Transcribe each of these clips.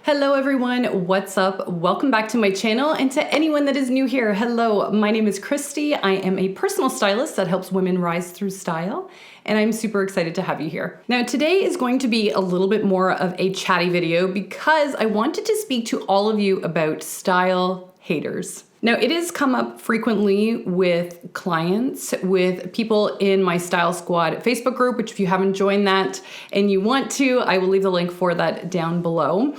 Hello everyone, what's up? Welcome back to my channel, and to anyone that is new here, hello, my name is Christy. I am a personal stylist that helps women rise through style, and I'm super excited to have you here. Now today is going to be a little bit more of a chatty video because I wanted to speak to all of you about style haters. Now, it has come up frequently with clients, with people in my Style Squad Facebook group, which if you haven't joined that and you want to, I will leave the link for that down below.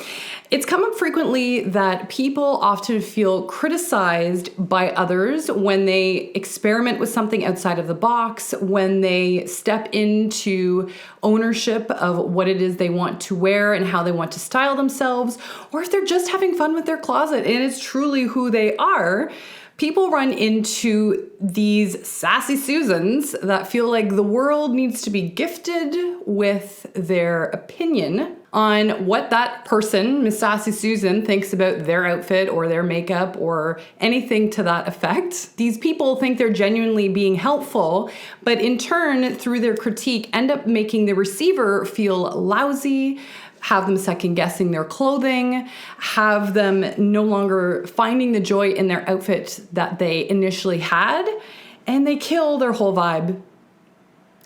It's come up frequently that people often feel criticized by others when they experiment with something outside of the box, when they step into ownership of what it is they want to wear and how they want to style themselves, or if they're just having fun with their closet and it's truly who they are. People run into these sassy Susans that feel like the world needs to be gifted with their opinion on what that person, Miss Sassy Susan, thinks about their outfit or their makeup or anything to that effect. These people think they're genuinely being helpful, but in turn, through their critique, end up making the receiver feel lousy, have them second guessing their clothing, have them no longer finding the joy in their outfit that they initially had, and they kill their whole vibe,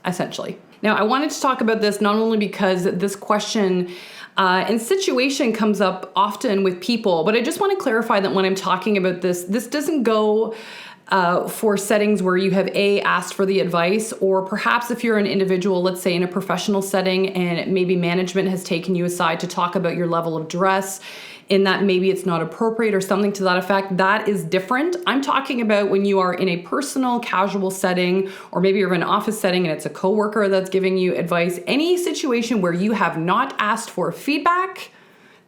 essentially. Now, I wanted to talk about this not only because this question and situation comes up often with people, but I just want to clarify that when I'm talking about this, this doesn't go for settings where you have asked for the advice, or perhaps if you're an individual, let's say in a professional setting, and maybe management has taken you aside to talk about your level of dress, in that maybe it's not appropriate or something to that effect. That is different. I'm talking about when you are in a personal, casual setting, or maybe you're in an office setting and it's a coworker that's giving you advice. Any situation where you have not asked for feedback,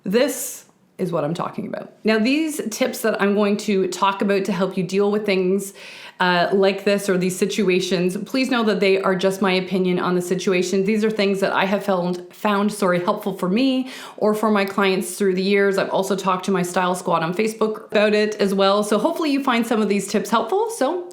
this is what I'm talking about. Now, these tips that I'm going to talk about to help you deal with things like this or these situations, please know that they are just my opinion on the situation. These are things that I have found helpful for me or for my clients through the years. I've also talked to my Style Squad on Facebook about it as well. So hopefully you find some of these tips helpful. So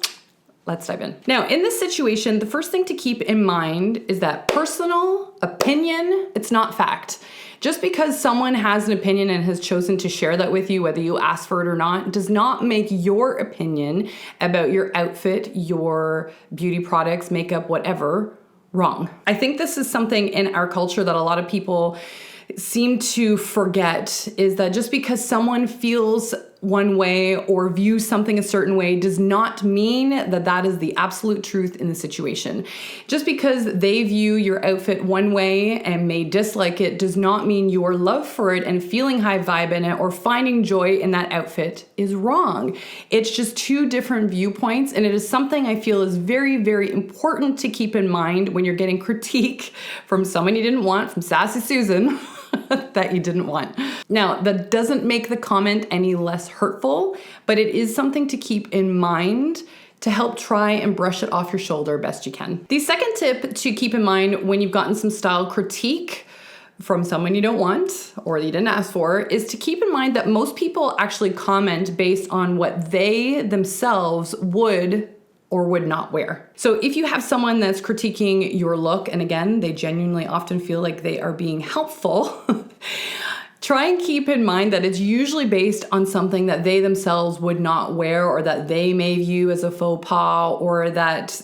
let's dive in. Now, in this situation, the first thing to keep in mind is that personal opinion, it's not fact. Just because someone has an opinion and has chosen to share that with you, whether you ask for it or not, does not make your opinion about your outfit, your beauty products, makeup, whatever, wrong. I think this is something in our culture that a lot of people seem to forget, is that just because someone feels one way or views something a certain way does not mean that that is the absolute truth in the situation. Just because they view your outfit one way and may dislike it does not mean your love for it and feeling high vibe in it or finding joy in that outfit is wrong. It's just two different viewpoints, and it is something I feel is very, very important to keep in mind when you're getting critique from someone you didn't want, from Sassy Susan, that you didn't want. Now, that doesn't make the comment any less hurtful, but it is something to keep in mind to help try and brush it off your shoulder best you can. The second tip to keep in mind when you've gotten some style critique from someone you don't want or you didn't ask for is to keep in mind that most people actually comment based on what they themselves would or would not wear. So if you have someone that's critiquing your look, and again, they genuinely often feel like they are being helpful, try and keep in mind that it's usually based on something that they themselves would not wear, or that they may view as a faux pas, or that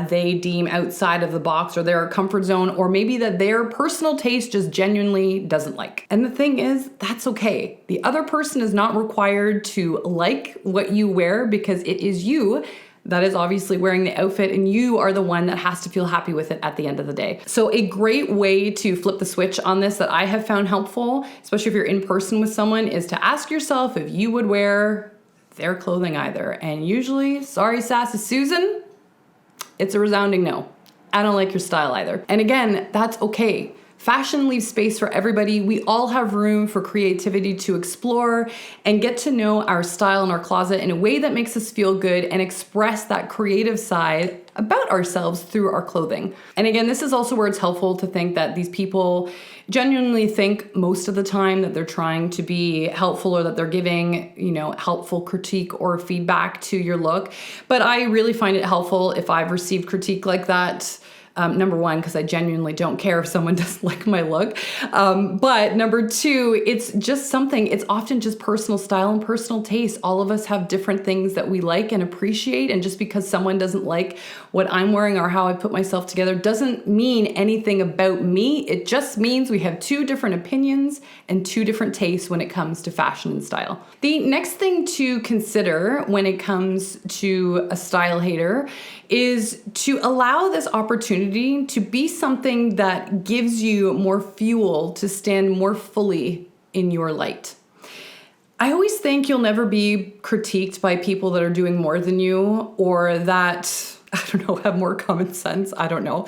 they deem outside of the box or their comfort zone, or maybe that their personal taste just genuinely doesn't like. And the thing is, that's okay. The other person is not required to like what you wear because it is you that is obviously wearing the outfit, and you are the one that has to feel happy with it at the end of the day. So a great way to flip the switch on this that I have found helpful, especially if you're in person with someone, is to ask yourself if you would wear their clothing either. And usually, sorry, Sassy Susan, it's a resounding no. I don't like your style either. And again, that's okay. Fashion leaves space for everybody. We all have room for creativity to explore and get to know our style in our closet in a way that makes us feel good and express that creative side about ourselves through our clothing. And again, this is also where it's helpful to think that these people genuinely think most of the time that they're trying to be helpful or that they're giving, helpful critique or feedback to your look. But I really find it helpful if I've received critique like that Number one, because I genuinely don't care if someone doesn't like my look. But number two, it's just something, it's often just personal style and personal taste. All of us have different things that we like and appreciate. And just because someone doesn't like what I'm wearing or how I put myself together doesn't mean anything about me. It just means we have two different opinions and two different tastes when it comes to fashion and style. The next thing to consider when it comes to a style hater is to allow this opportunity to be something that gives you more fuel to stand more fully in your light. I always think you'll never be critiqued by people that are doing more than you or that, I don't know, have more common sense. I don't know.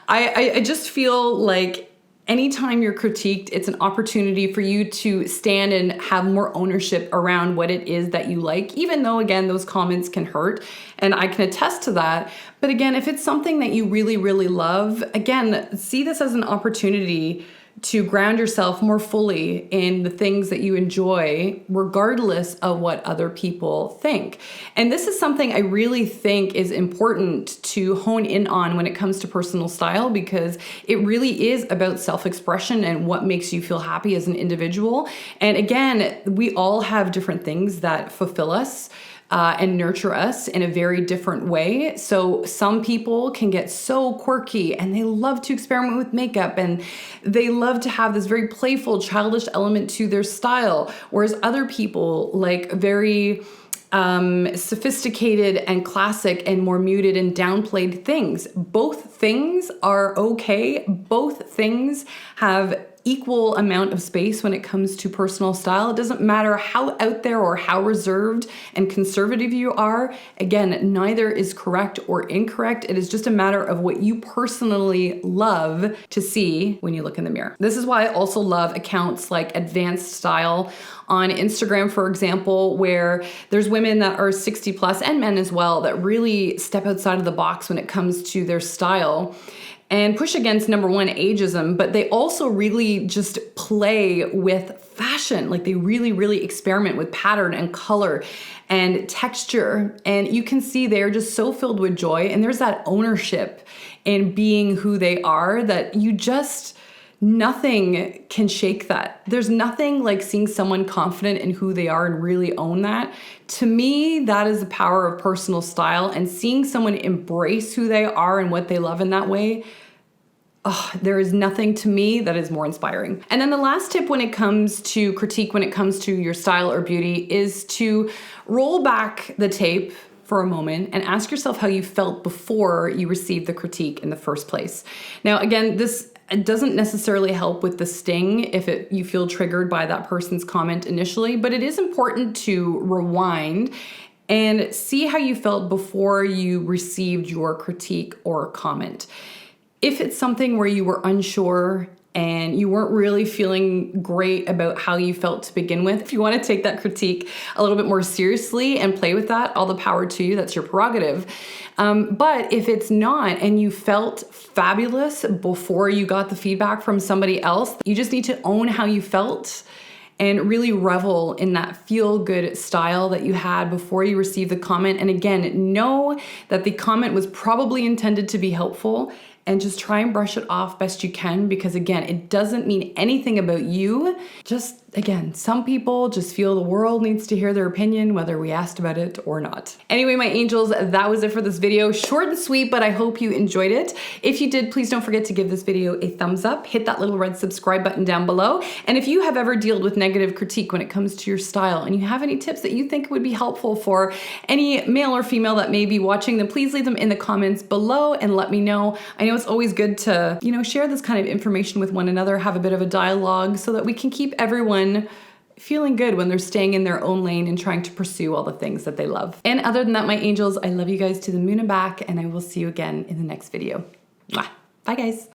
I just feel like anytime you're critiqued, it's an opportunity for you to stand and have more ownership around what it is that you like, even though, again, those comments can hurt. And I can attest to that. But again, if it's something that you really, really love, again, see this as an opportunity to ground yourself more fully in the things that you enjoy, regardless of what other people think. And this is something I really think is important to hone in on when it comes to personal style, because it really is about self-expression and what makes you feel happy as an individual. And again, we all have different things that fulfill us and nurture us in a very different way. So some people can get so quirky and they love to experiment with makeup and they love to have this very playful, childish element to their style. Whereas other people like very sophisticated and classic and more muted and downplayed things. Both things are okay. Both things have equal amount of space when it comes to personal style. It doesn't matter how out there or how reserved and conservative you are. Again, neither is correct or incorrect. It is just a matter of what you personally love to see when you look in the mirror. This is why I also love accounts like Advanced Style on Instagram, for example, where there's women that are 60 plus and men as well that really step outside of the box when it comes to their style and push against, number one, ageism, but they also really just play with fashion. Like they really, really experiment with pattern and color and texture. And you can see they're just so filled with joy. And there's that ownership in being who they are that you just, nothing can shake that. There's nothing like seeing someone confident in who they are and really own that. To me, that is the power of personal style, and seeing someone embrace who they are and what they love in that way. Oh, there is nothing to me that is more inspiring. And then the last tip when it comes to critique, when it comes to your style or beauty, is to roll back the tape for a moment and ask yourself how you felt before you received the critique in the first place. Now, again, this doesn't necessarily help with the sting if you feel triggered by that person's comment initially, but it is important to rewind and see how you felt before you received your critique or comment. If it's something where you were unsure and you weren't really feeling great about how you felt to begin with, if you want to take that critique a little bit more seriously and play with that, all the power to you, that's your prerogative. But if it's not and you felt fabulous before you got the feedback from somebody else, you just need to own how you felt and really revel in that feel-good style that you had before you received the comment. And again, know that the comment was probably intended to be helpful, and just try and brush it off best you can, because again, it doesn't mean anything about you. Just, again, some people just feel the world needs to hear their opinion, whether we asked about it or not. Anyway, my angels, that was it for this video. Short and sweet, but I hope you enjoyed it. If you did, please don't forget to give this video a thumbs up, hit that little red subscribe button down below. And if you have ever dealt with negative critique when it comes to your style and you have any tips that you think would be helpful for any male or female that may be watching, then please leave them in the comments below and let me know. I know it's always good to, share this kind of information with one another, have a bit of a dialogue so that we can keep everyone feeling good when they're staying in their own lane and trying to pursue all the things that they love. And other than that, my angels, I love you guys to the moon and back, and I will see you again in the next video. Mwah. Bye, guys.